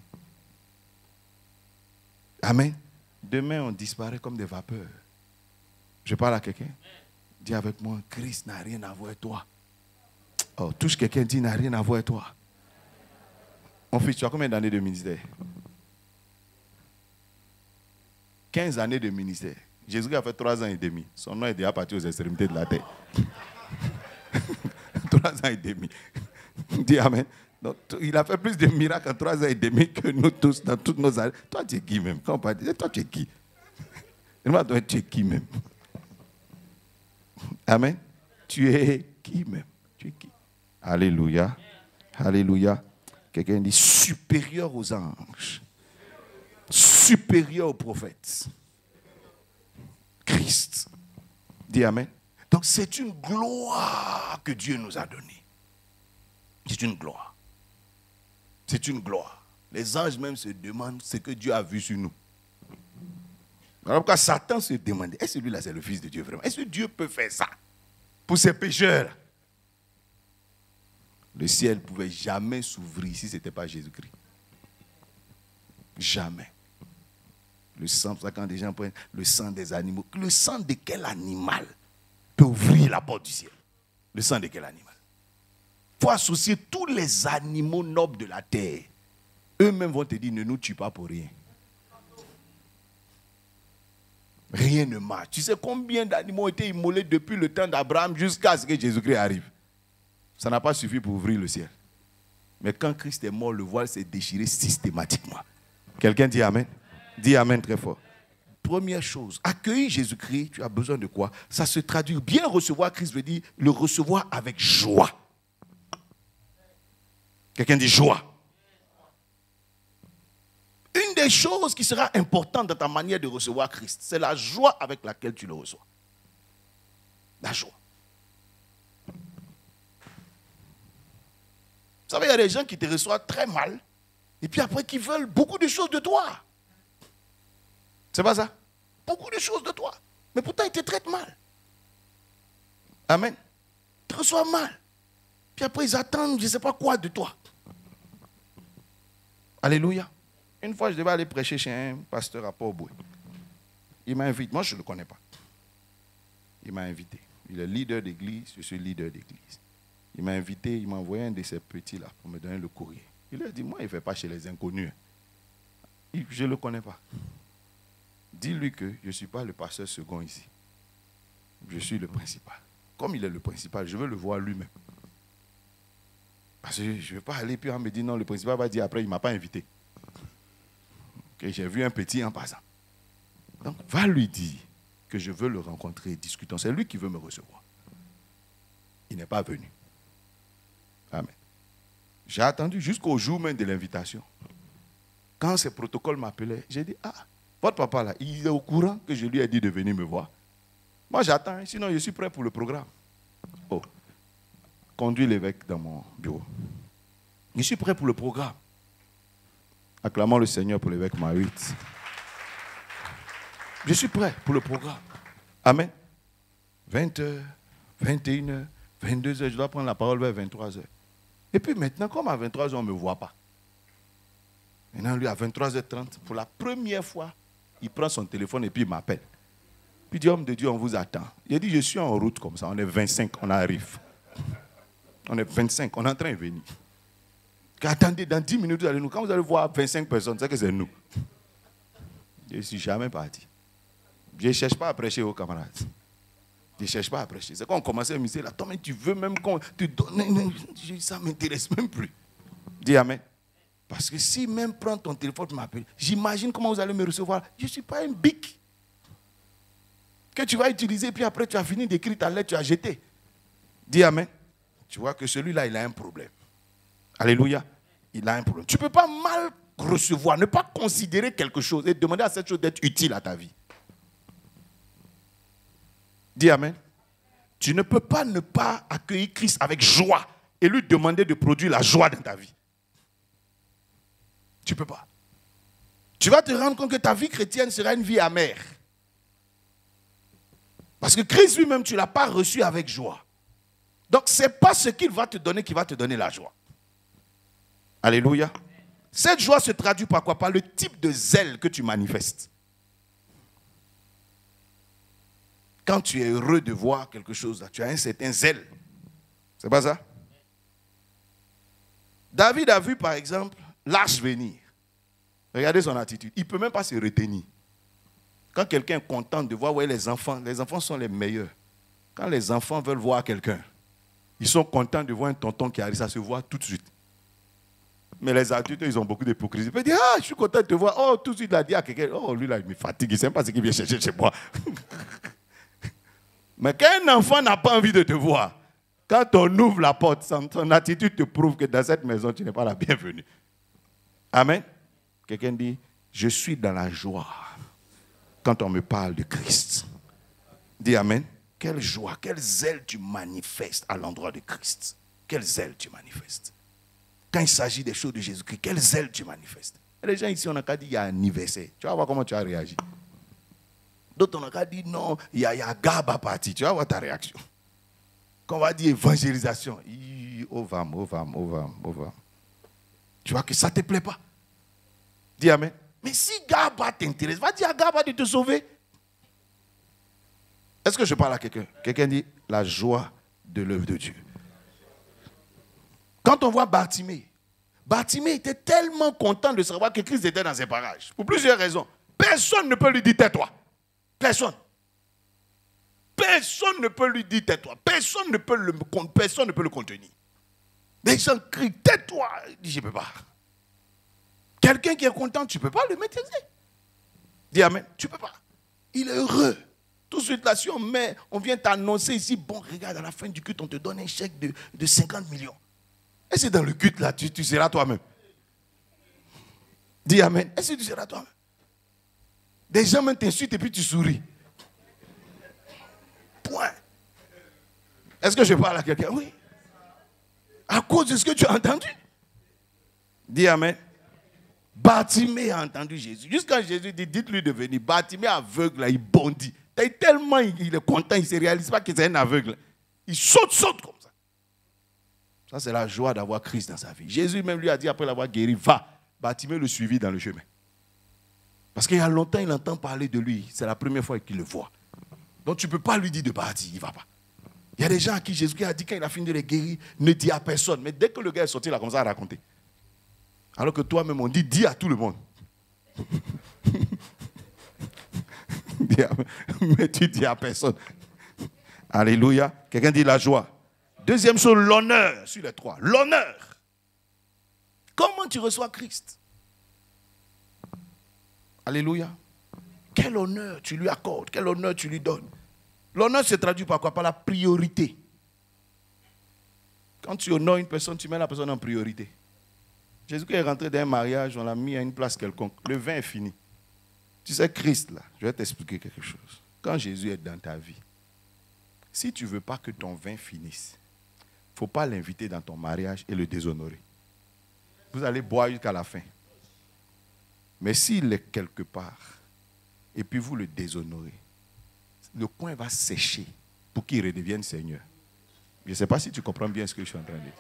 Amen. Demain, on disparaît comme des vapeurs. Je parle à quelqu'un. Dis avec moi, Christ n'a rien à voir avec toi. Oh, touche quelqu'un, dit n'a rien à voir avec toi. Mon fils, tu as combien d'années de ministère? 15 années de ministère. Jésus a fait 3 ans et demi. Son nom est déjà parti aux extrémités de la terre. 3 ans et demi. Dis amen. Donc, il a fait plus de miracles en 3 ans et demi que nous tous dans toutes nos années. Toi, tu es qui même? Quand on parle, toi, tu es qui? Toi, tu es qui même? Amen. Tu es qui même? Tu es qui? Alléluia. Alléluia. Quelqu'un dit supérieur aux anges. Supérieur aux prophètes. Christ. Dis amen. Donc c'est une gloire que Dieu nous a donnée. C'est une gloire. C'est une gloire. Les anges même se demandent ce que Dieu a vu sur nous. Alors quand Satan se demandait, est-ce que lui là c'est le Fils de Dieu vraiment? Est-ce que Dieu peut faire ça pour ces pécheurs? Le ciel ne pouvait jamais s'ouvrir si ce n'était pas Jésus-Christ. Jamais. Le sang, ça quand des gens prennent le sang des animaux. Le sang de quel animal peut ouvrir la porte du ciel? Le sang de quel animal? Il faut associer tous les animaux nobles de la terre. Eux-mêmes vont te dire, ne nous tue pas pour rien. Rien ne marche. Tu sais combien d'animaux ont été immolés depuis le temps d'Abraham jusqu'à ce que Jésus-Christ arrive? Ça n'a pas suffi pour ouvrir le ciel. Mais quand Christ est mort, le voile s'est déchiré systématiquement. Quelqu'un dit amen? Dis amen très fort. Première chose, accueillir Jésus-Christ, tu as besoin de quoi? Ça se traduit. Bien recevoir Christ veut dire le recevoir avec joie. Quelqu'un dit joie. Une des choses qui sera importante dans ta manière de recevoir Christ, c'est la joie avec laquelle tu le reçois. La joie. Vous savez, il y a des gens qui te reçoivent très mal, et puis après qui veulent beaucoup de choses de toi. C'est pas ça? Beaucoup de choses de toi. Mais pourtant, ils te traitent mal. Amen. Ils te reçoivent mal. Puis après, ils attendent je ne sais pas quoi de toi. Alléluia. Une fois, je devais aller prêcher chez un pasteur à Port-Boué. Il m'a invité. Moi, je ne le connais pas. Il m'a invité. Il est leader d'église. Je suis leader d'église. Il m'a invité. Il m'a envoyé un de ces petits-là pour me donner le courrier. Il lui a dit, moi, il ne fait pas chez les inconnus. Je ne le connais pas. Dis-lui que je ne suis pas le pasteur second ici. Je suis le principal. Comme il est le principal, je veux le voir lui-même. Parce que je ne veux pas aller puis on me dit non, le principal va dire après, il ne m'a pas invité. Okay, j'ai vu un petit en passant. Donc, va lui dire que je veux le rencontrer, discutons. C'est lui qui veut me recevoir. Il n'est pas venu. Amen. J'ai attendu jusqu'au jour même de l'invitation. Quand ces protocoles m'appelaient, j'ai dit, ah, votre papa là, il est au courant que je lui ai dit de venir me voir. Moi j'attends, sinon je suis prêt pour le programme. Oh, conduis l'évêque dans mon bureau. Je suis prêt pour le programme. Acclamons le Seigneur pour l'évêque Mahuit. Je suis prêt pour le programme. Amen. 20h, 21h, 22h, je dois prendre la parole vers 23h. Et puis maintenant, comme à 23h, on ne me voit pas. Maintenant, lui, à 23h30, pour la première fois, il prend son téléphone et puis il m'appelle. Puis il dit, homme de Dieu, on vous attend. Il a dit, je suis en route comme ça, on est 25, on arrive. On est 25, on est en train de venir. Attendez, dans 10 minutes, quand vous allez voir 25 personnes, c'est que c'est nous. Je ne suis jamais parti. Je ne cherche pas à prêcher aux camarades. Je ne cherche pas à prêcher. C'est quand on commençait à me dire, attends, mais tu veux même qu'on te donne. Ça ne m'intéresse même plus. Dis amen. Parce que si même prends ton téléphone, tu m'appelles, j'imagine comment vous allez me recevoir. Je ne suis pas un bic que tu vas utiliser, puis après tu as fini d'écrire ta lettre, tu as jeté. Dis amen. Tu vois que celui-là, il a un problème. Alléluia. Il a un problème. Tu ne peux pas mal recevoir, ne pas considérer quelque chose et demander à cette chose d'être utile à ta vie. Dis amen. Tu ne peux pas ne pas accueillir Christ avec joie et lui demander de produire la joie dans ta vie. Tu ne peux pas. Tu vas te rendre compte que ta vie chrétienne sera une vie amère. Parce que Christ lui-même, tu ne l'as pas reçu avec joie. Donc, ce n'est pas ce qu'il va te donner qui va te donner la joie. Alléluia. Cette joie se traduit par quoi? Par le type de zèle que tu manifestes. Quand tu es heureux de voir quelque chose, là, tu as un certain zèle. C'est pas ça? David a vu, par exemple, l'arche venir. Regardez son attitude. Il ne peut même pas se retenir. Quand quelqu'un est content de voir où est les enfants sont les meilleurs. Quand les enfants veulent voir quelqu'un, ils sont contents de voir un tonton qui arrive, ça se voit tout de suite. Mais les adultes, ils ont beaucoup d'hypocrisie. Ils peuvent dire, ah, je suis content de te voir. Oh, tout de suite, il a dit à quelqu'un, oh, lui là, il me fatigue, il ne sait pas ce qu'il vient chercher chez moi. Mais quand un enfant n'a pas envie de te voir, quand on ouvre la porte, son attitude te prouve que dans cette maison, tu n'es pas la bienvenue. Amen. Quelqu'un dit, je suis dans la joie quand on me parle de Christ. Dis amen. Quelle joie, quel zèle tu manifestes à l'endroit de Christ. Quel zèle tu manifestes. Quand il s'agit des choses de Jésus-Christ, quel zèle tu manifestes. Et les gens ici, on n'a qu'à dire, il y a un anniversaire. Tu vas voir comment tu as réagi. D'autres, on n'a qu'à dire, non, il y a Gaba parti. Tu vas voir ta réaction. Quand on va dire évangélisation, ovam. Tu vois que ça ne te plaît pas. Dis amen. Mais si Gaba t'intéresse, va dire à Gaba de te sauver. Est-ce que je parle à quelqu'un? Quelqu'un dit la joie de l'œuvre de Dieu. Quand on voit Bartimée, Bartimée était tellement content de savoir que Christ était dans ses parages. Pour plusieurs raisons. Personne ne peut lui dire tais-toi. Personne. Personne ne peut lui dire tais-toi. Personne ne peut le contenir. Les gens crient tais-toi. Il dit je ne peux pas. Quelqu'un qui est content, tu ne peux pas le maîtriser. Dis amen. Tu ne peux pas. Il est heureux. Tout de suite là, si on vient t'annoncer ici, bon, regarde, à la fin du culte, on te donne un chèque de 50 millions. Et c'est dans le culte là, tu seras toi-même. Dis amen. Est-ce que tu seras toi-même? Des gens même t'insultent et puis tu souris. Point. Est-ce que je parle à quelqu'un? Oui. À cause de ce que tu as entendu. Dis amen. Bartimée a entendu Jésus. Jusqu'à Jésus dit, dites-lui de venir. Bartimée aveugle, là, il bondit. Tellement il est content, il ne se réalise pas que c'est un aveugle. Il saute comme ça. Ça, c'est la joie d'avoir Christ dans sa vie. Jésus même lui a dit, après l'avoir guéri, va. Bartimée le suivit dans le chemin. Parce qu'il y a longtemps, il entend parler de lui. C'est la première fois qu'il le voit. Donc tu ne peux pas lui dire de partir, il ne va pas. Il y a des gens à qui Jésus a dit, quand il a fini de les guérir, ne dis à personne. Mais dès que le gars est sorti, il a commencé à raconter. Alors que toi-même, on dit, dis à tout le monde. Mais tu dis à personne. Alléluia. Quelqu'un dit la joie. Deuxième chose, l'honneur sur les trois. L'honneur. Comment tu reçois Christ? Alléluia. Quel honneur tu lui accordes? Quel honneur tu lui donnes? L'honneur se traduit par quoi? Par la priorité. Quand tu honores une personne, tu mets la personne en priorité. Jésus-Christ est rentré dans un mariage, on l'a mis à une place quelconque. Le vin est fini. Tu sais, Christ, là, je vais t'expliquer quelque chose. Quand Jésus est dans ta vie, si tu ne veux pas que ton vin finisse, il ne faut pas l'inviter dans ton mariage et le déshonorer. Vous allez boire jusqu'à la fin. Mais s'il est quelque part, et puis vous le déshonorez, le coin va sécher pour qu'il redevienne Seigneur. Je ne sais pas si tu comprends bien ce que je suis en train de dire.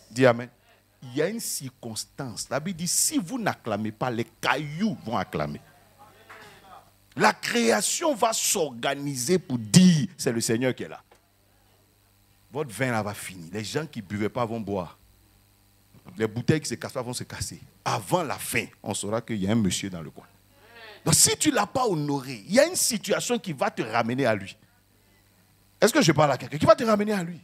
Dis Amen. Il y a une circonstance. La Bible dit, si vous n'acclamez pas, les cailloux vont acclamer. La création va s'organiser pour dire, c'est le Seigneur qui est là. Votre vin là va finir. Les gens qui ne buvaient pas vont boire. Les bouteilles qui ne se cassent pas vont se casser. Avant la fin, on saura qu'il y a un monsieur dans le coin. Donc si tu ne l'as pas honoré, il y a une situation qui va te ramener à lui. Est-ce que je parle à quelqu'un qui va te ramener à lui?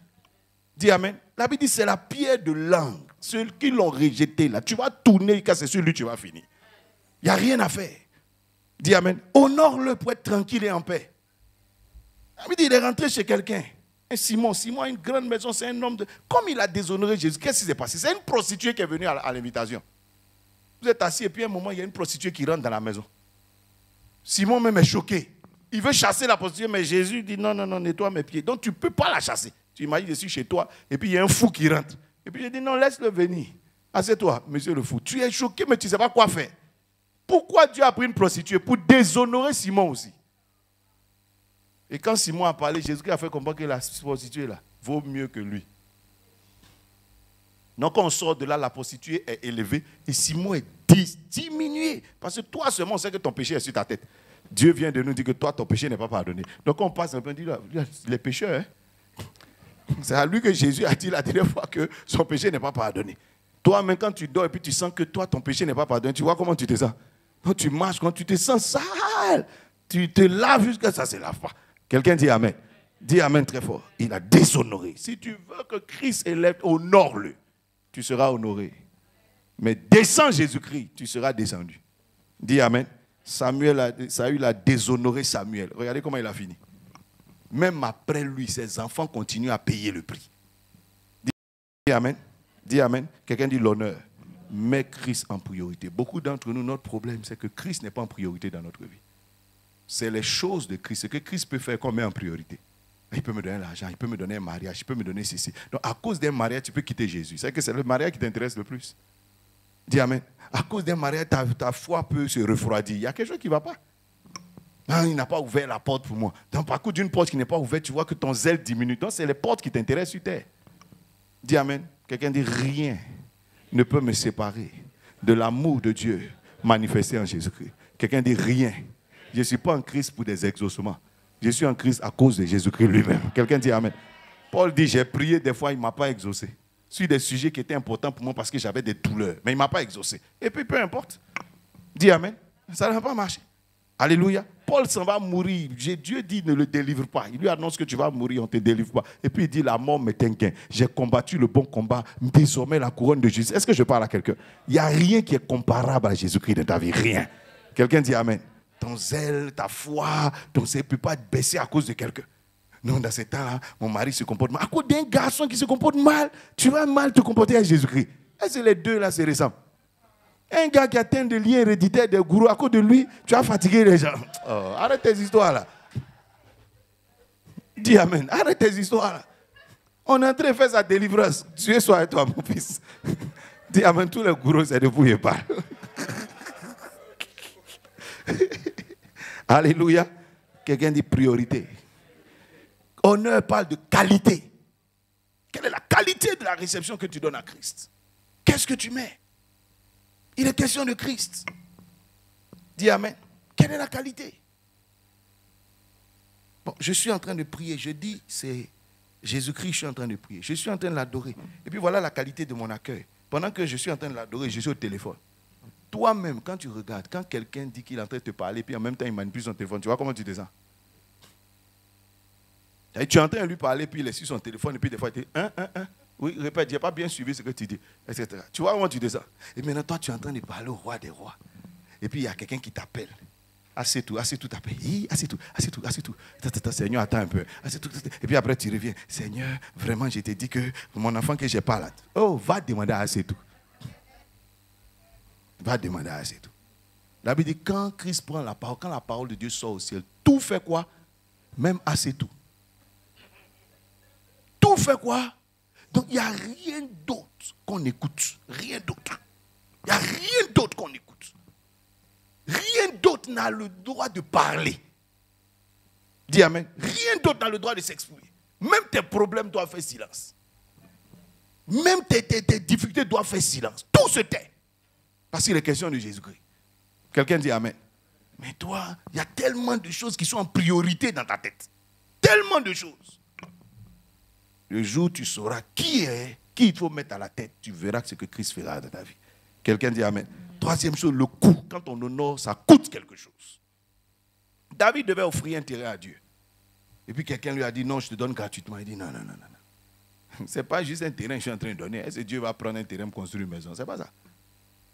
Dis Amen. La Bible dit c'est la pierre de langue. Ceux qui l'ont rejeté là, tu vas tourner quand c'est sur lui tu vas finir. Il n'y a rien à faire. Dis Amen. Honore-le pour être tranquille et en paix. La Bible dit il est rentré chez quelqu'un. Simon a une grande maison, c'est un homme de... Comme il a déshonoré Jésus, qu'est-ce qui s'est passé? C'est une prostituée qui est venue à l'invitation. Vous êtes assis et puis à un moment, il y a une prostituée qui rentre dans la maison. Simon même est choqué. Il veut chasser la prostituée, mais Jésus dit non, nettoie mes pieds. Donc tu ne peux pas la chasser. Tu imagines, je suis chez toi, et puis il y a un fou qui rentre. Et puis je dis non, laisse-le venir. Assieds-toi, monsieur le fou. Tu es choqué, mais tu ne sais pas quoi faire. Pourquoi Dieu a pris une prostituée? Pour déshonorer Simon aussi. Et quand Simon a parlé, Jésus a fait comprendre que la prostituée là vaut mieux que lui. Donc quand on sort de là, la prostituée est élevée et Simon est diminué. Parce que toi seulement, on sait que ton péché est sur ta tête. Dieu vient de nous dire que toi, ton péché n'est pas pardonné. Donc on passe un peu, on dit, les pécheurs, hein? C'est à lui que Jésus a dit la dernière fois que son péché n'est pas pardonné. Toi, même quand tu dors et puis tu sens que toi, ton péché n'est pas pardonné, tu vois comment tu te sens? Quand tu marches, quand tu te sens sale, tu te laves jusqu'à ça ne se lave pas. Quelqu'un dit Amen. Dis Amen très fort. Il a déshonoré. Si tu veux que Christ élève, honore-le. Tu seras honoré. Mais descends Jésus-Christ, tu seras descendu. Dis Amen. Saül a déshonoré Samuel. Regardez comment il a fini. Même après lui, ses enfants continuent à payer le prix. Dis Amen. Dis Amen. Quelqu'un dit l'honneur. Mets Christ en priorité. Beaucoup d'entre nous, notre problème, c'est que Christ n'est pas en priorité dans notre vie. C'est les choses de Christ. Ce que Christ peut faire qu'on met en priorité. Il peut me donner l'argent, il peut me donner un mariage, il peut me donner ceci. Donc à cause d'un mariage, tu peux quitter Jésus. C'est que c'est le mariage qui t'intéresse le plus. Dis Amen. À cause d'un mariage, ta foi peut se refroidir. Il y a quelque chose qui ne va pas. Ah, il n'a pas ouvert la porte pour moi. Donc à cause d'une porte qui n'est pas ouverte, tu vois que ton zèle diminue. Donc c'est les portes qui t'intéressent sur terre. Dis Amen. Quelqu'un dit rien ne peut me séparer de l'amour de Dieu manifesté en Jésus-Christ. Quelqu'un dit rien. Je ne suis pas en Christ pour des exaucements. Je suis en Christ à cause de Jésus-Christ lui-même. Quelqu'un dit Amen. Paul dit, j'ai prié des fois, il ne m'a pas exaucé. Sur des sujets qui étaient importants pour moi parce que j'avais des douleurs. Mais il ne m'a pas exaucé. Et puis peu importe. Dis Amen. Ça ne va pas marcher. Alléluia. Paul s'en va mourir. Dieu dit, ne le délivre pas. Il lui annonce que tu vas mourir, on ne te délivre pas. Et puis il dit, la mort m'est un gain. J'ai combattu le bon combat. Désormais, la couronne de Jésus. Est-ce que je parle à quelqu'un? Il n'y a rien qui est comparable à Jésus-Christ dans ta vie. Rien. Quelqu'un dit Amen. Ton zèle, ta foi, ton zèle ne peut pas baisser à cause de quelqu'un. Non, dans ce temps-là, mon mari se comporte mal. À cause d'un garçon qui se comporte mal, tu vas mal te comporter avec Jésus-Christ. Est-ce que les deux là se ressemblent? Un gars qui atteint des liens héréditaires des gourous, à cause de lui, tu vas fatiguer les gens. Oh, arrête tes histoires là. Dis Amen. Arrête tes histoires là. On est en train de faire sa délivrance. Dieu soit avec toi, mon fils. Dis Amen. Tous les gourous, c'est de vous et pas. Alléluia. Quelqu'un dit priorité. Honneur parle de qualité. Quelle est la qualité de la réception que tu donnes à Christ? Qu'est-ce que tu mets? Il est question de Christ. Dis Amen. Quelle est la qualité? Bon, je suis en train de prier. Je dis, c'est Jésus-Christ, je suis en train de prier. Je suis en train de l'adorer. Et puis voilà la qualité de mon accueil. Pendant que je suis en train de l'adorer, je suis au téléphone. Toi-même, quand tu regardes, quand quelqu'un dit qu'il est en train de te parler, puis en même temps il manipule son téléphone, tu vois comment tu te sens? Et tu es en train de lui parler, puis il est sur son téléphone, et puis des fois il dit oui, répète, je n'ai pas bien suivi ce que tu dis, etc. Tu vois comment tu te sens? Et maintenant, toi, tu es en train de parler au roi des rois. Et puis il y a quelqu'un qui t'appelle. Assieds-toi, t'appelles. Assieds-toi. Seigneur, attends un peu. Assieds-toi. Et puis après, tu reviens. Seigneur, vraiment, je t'ai dit que mon enfant que j'ai pas là. Oh, va demander à Assieds-toi. Va demander à Assieds-toi. La Bible dit, quand Christ prend la parole, quand la parole de Dieu sort au ciel, tout fait quoi? Même Assieds-toi. Tout fait quoi? Donc, il n'y a rien d'autre qu'on écoute. Rien d'autre. Il n'y a rien d'autre qu'on écoute. Rien d'autre n'a le droit de parler. Dis amen. Rien d'autre n'a le droit de s'exprimer. Même tes problèmes doivent faire silence. Même tes difficultés doivent faire silence. Tout se tait. Parce qu'il est question de Jésus-Christ. Quelqu'un dit amen. Mais toi, il y a tellement de choses qui sont en priorité dans ta tête. Tellement de choses. Le jour où tu sauras qui il faut mettre à la tête, tu verras ce que Christ fera dans ta vie. Quelqu'un dit amen. Troisième chose, le coût. Quand on honore, ça coûte quelque chose. David devait offrir un terrain à Dieu. Et puis quelqu'un lui a dit, non, je te donne gratuitement. Il dit, non. Ce n'est pas juste un terrain que je suis en train de donner. Est-ce que Dieu va prendre un terrain pour construire une maison? Ce n'est pas ça.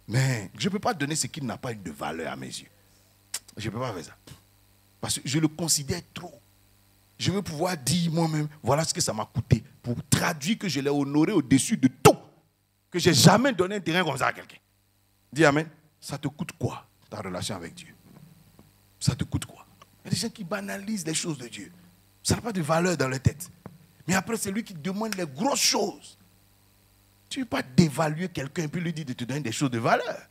Mais je ne peux pas donner ce qui n'a pas de valeur à mes yeux. Je ne peux pas faire ça. Parce que je le considère trop. Je veux pouvoir dire moi-même, voilà ce que ça m'a coûté. Pour traduire que je l'ai honoré au-dessus de tout. Que je n'ai jamais donné un terrain comme ça à quelqu'un. Dis amen. Ça te coûte quoi, ta relation avec Dieu? Ça te coûte quoi? Il y a des gens qui banalisent les choses de Dieu. Ça n'a pas de valeur dans leur tête. Mais après, c'est lui qui demande les grosses choses. Tu ne veux pas dévaluer quelqu'un et puis lui dire de te donner des choses de valeur.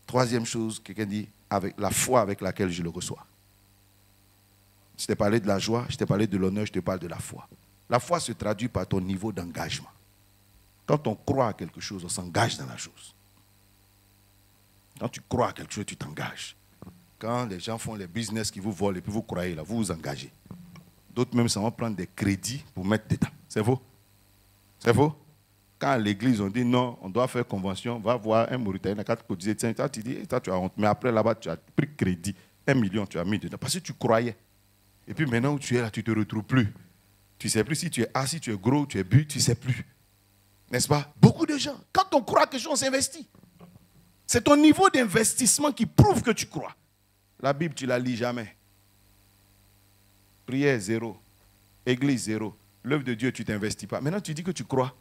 Troisième chose, quelqu'un dit, avec la foi avec laquelle je le reçois. Je t'ai parlé de la joie, je t'ai parlé de l'honneur, je te parle de la foi. La foi se traduit par ton niveau d'engagement. Quand on croit à quelque chose, on s'engage dans la chose. Quand tu crois à quelque chose, tu t'engages. Quand les gens font les business qui vous volent et puis vous croyez là, vous vous engagez. D'autres même, ça vont prendre des crédits pour mettre dedans. C'est faux? C'est faux? Quand à l'église, on dit non, on doit faire convention, va voir un Mauritanien, quand tu disais, tiens, toi, tu dis, toi, tu as honte. Mais après, là-bas, tu as pris crédit. 1 million, tu as mis dedans. Parce que tu croyais. Et puis maintenant où tu es là, tu ne te retrouves plus. Tu ne sais plus si tu es assis, tu es gros, tu es bu, tu ne sais plus. N'est-ce pas? Beaucoup de gens, quand on croit à quelque chose, on s'investit. C'est ton niveau d'investissement qui prouve que tu crois. La Bible, tu ne la lis jamais. Prière, 0. Église, 0. L'œuvre de Dieu, tu ne t'investis pas. Maintenant, tu dis que tu crois.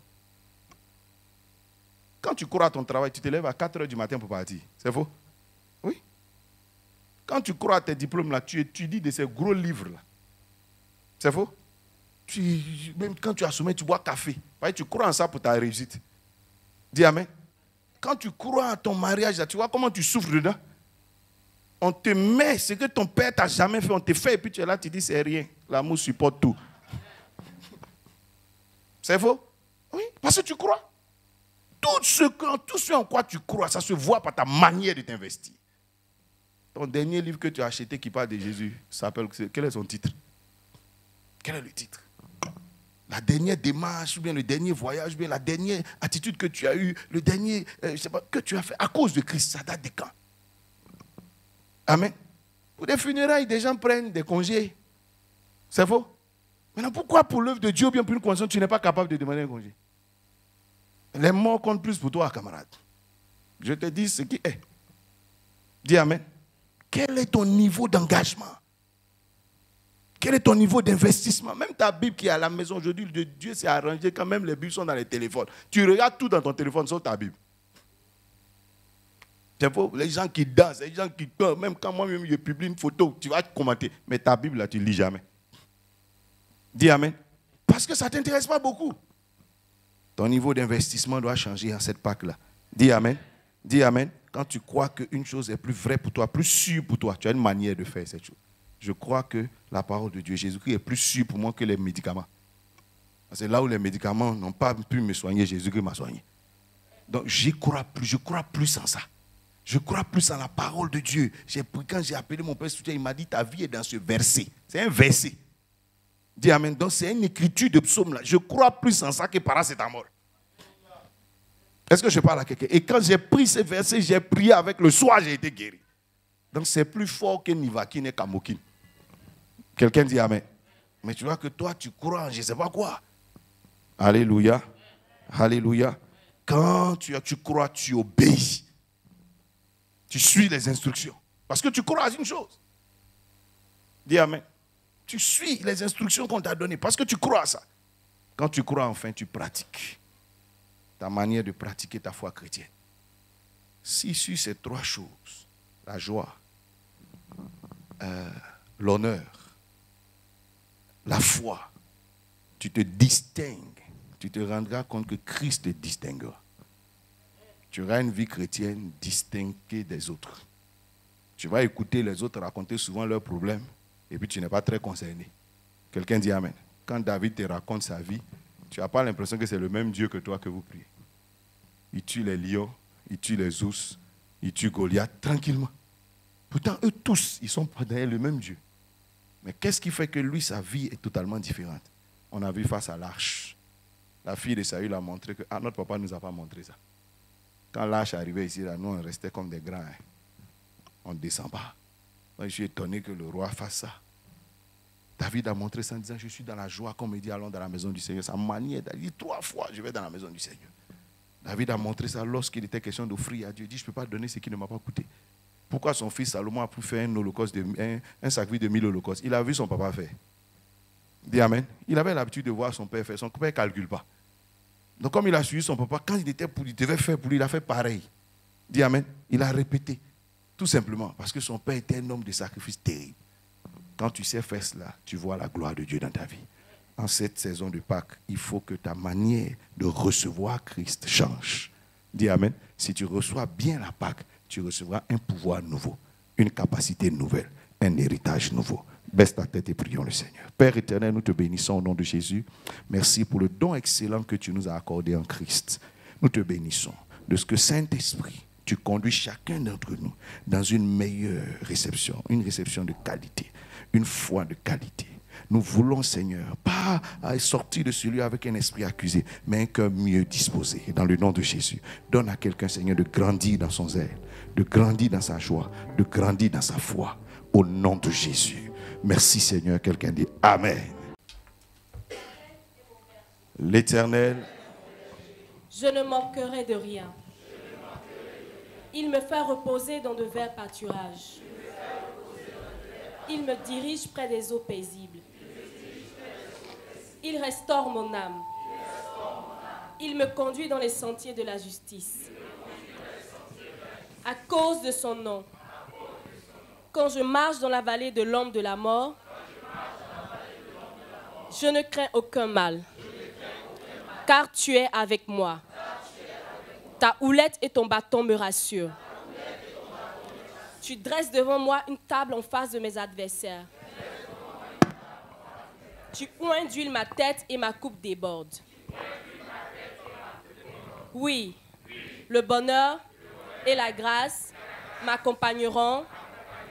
Quand tu crois à ton travail, tu te lèves à 4 heures du matin pour partir. C'est faux? Oui. Quand tu crois à tes diplômes, là, tu étudies de ces gros livres-là. C'est faux? Même quand tu as sommeil, tu bois café. Tu crois en ça pour ta réussite. Dis amen. Quand tu crois à ton mariage, là, tu vois comment tu souffres dedans? On te met ce que ton père t'a jamais fait, on te fait, et puis tu es là, tu dis c'est rien. L'amour supporte tout. C'est faux? Oui, parce que tu crois. Tout ce en quoi tu crois, ça se voit par ta manière de t'investir. Ton dernier livre que tu as acheté qui parle de Jésus, s'appelle, quel est son titre? Quel est le titre? La dernière démarche, ou bien le dernier voyage, ou bien la dernière attitude que tu as eue, le dernier, je sais pas, que tu as fait à cause de Christ, ça date de quand? Amen. Pour des funérailles, des gens prennent des congés. C'est faux? Maintenant, pourquoi pour l'œuvre de Dieu ou bien pour une condition, tu n'es pas capable de demander un congé? Les morts comptent plus pour toi, camarade. Je te dis ce qui est. Dis amen. Quel est ton niveau d'engagement? Quel est ton niveau d'investissement? Même ta Bible qui est à la maison aujourd'hui, Dieu s'est arrangé quand même les Bibles sont dans les téléphones. Tu regardes tout dans ton téléphone sauf ta Bible. C'est faux. Les gens qui dansent, les gens qui pleurent, même quand moi-même je publie une photo, tu vas te commenter. Mais ta Bible là, tu ne lis jamais. Dis amen. Parce que ça ne t'intéresse pas beaucoup. Ton niveau d'investissement doit changer en cette Pâque-là. Dis amen. Dis amen. Quand tu crois qu'une chose est plus vraie pour toi, plus sûre pour toi, tu as une manière de faire cette chose. Je crois que la parole de Dieu, Jésus-Christ, est plus sûre pour moi que les médicaments. Parce que là où les médicaments n'ont pas pu me soigner, Jésus-Christ m'a soigné. Donc je crois plus en ça. Je crois plus en la parole de Dieu. Quand j'ai appelé mon père, il m'a dit, ta vie est dans ce verset. C'est un verset. Dis amen. Donc c'est une écriture de psaume là. Je crois plus en ça que paracétamol. Est-ce que je parle à quelqu'un? Et quand j'ai pris ces versets, j'ai prié avec le soir, j'ai été guéri. Donc c'est plus fort que Nivakin et Kamokin. Quelqu'un dit amen. Mais tu vois que toi, tu crois en je ne sais pas quoi. Alléluia. Alléluia. Quand tu crois, tu obéis. Tu suis les instructions. Parce que tu crois à une chose. Dis amen. Tu suis les instructions qu'on t'a données parce que tu crois à ça. Quand tu crois, enfin, tu pratiques. Ta manière de pratiquer ta foi chrétienne. Si sur ces trois choses, la joie, l'honneur, la foi, tu te distingues, tu te rendras compte que Christ te distinguera. Tu auras une vie chrétienne distinguée des autres. Tu vas écouter les autres raconter souvent leurs problèmes et puis tu n'es pas très concerné. Quelqu'un dit amen. Quand David te raconte sa vie, tu n'as pas l'impression que c'est le même Dieu que toi que vous priez. Il tue les lions, il tue les ours, il tue Goliath tranquillement. Pourtant, eux tous, ils sont derrière le même Dieu. Mais qu'est-ce qui fait que lui, sa vie est totalement différente? On a vu face à l'arche. La fille de Saül a montré que notre papa ne nous a pas montré ça. Quand l'arche arrivait ici, là, nous, on restait comme des grands. On ne descend pas. Moi, je suis étonné que le roi fasse ça. David a montré ça en disant, je suis dans la joie, comme il dit, allons dans la maison du Seigneur. Sa manière, il dit 3 fois, je vais dans la maison du Seigneur. David a montré ça lorsqu'il était question d'offrir à Dieu. Il dit, je ne peux pas donner ce qui ne m'a pas coûté. Pourquoi son fils Salomon a pu faire un holocauste, un sacrifice de 1000 holocaustes? Il a vu son papa faire. Dis amen. Il avait l'habitude de voir son père faire. Son père ne calcule pas. Donc comme il a suivi son papa, quand il devait faire pour lui, il a fait pareil. Dis amen. Il a répété. Tout simplement parce que son père était un homme de sacrifice terrible. Quand tu sais faire cela, tu vois la gloire de Dieu dans ta vie. En cette saison de Pâques, il faut que ta manière de recevoir Christ change. Dis amen. Si tu reçois bien la Pâques, tu recevras un pouvoir nouveau, une capacité nouvelle, un héritage nouveau. Baisse ta tête et prions le Seigneur. Père éternel, nous te bénissons au nom de Jésus. Merci pour le don excellent que tu nous as accordé en Christ. Nous te bénissons de ce que Saint-Esprit, tu conduis chacun d'entre nous dans une meilleure réception, une réception de qualité, une foi de qualité. Nous voulons, Seigneur, pas sortir de celui avec un esprit accusé, mais un cœur mieux disposé. Dans le nom de Jésus, donne à quelqu'un, Seigneur, de grandir dans son zèle, de grandir dans sa joie, de grandir dans sa foi. Au nom de Jésus. Merci, Seigneur. Quelqu'un dit Amen. L'Éternel. Je ne manquerai de rien. Il me fait reposer dans de verts pâturages. Il me dirige près des eaux paisibles. Il restaure mon âme. Il me conduit dans les sentiers de la justice. À cause de son nom. Quand je marche dans la vallée de l'ombre de la mort, je ne crains aucun mal. Car tu es avec moi. Ta houlette et ton bâton me rassurent. Tu dresses devant moi une table en face de mes adversaires. Tu oins d'huile ma tête et ma coupe déborde. Oui, le bonheur et la grâce m'accompagneront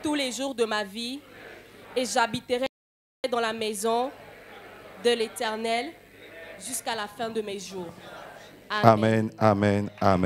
tous les jours de ma vie et j'habiterai dans la maison de l'Éternel jusqu'à la fin de mes jours. Amen. Amen, amen, amen.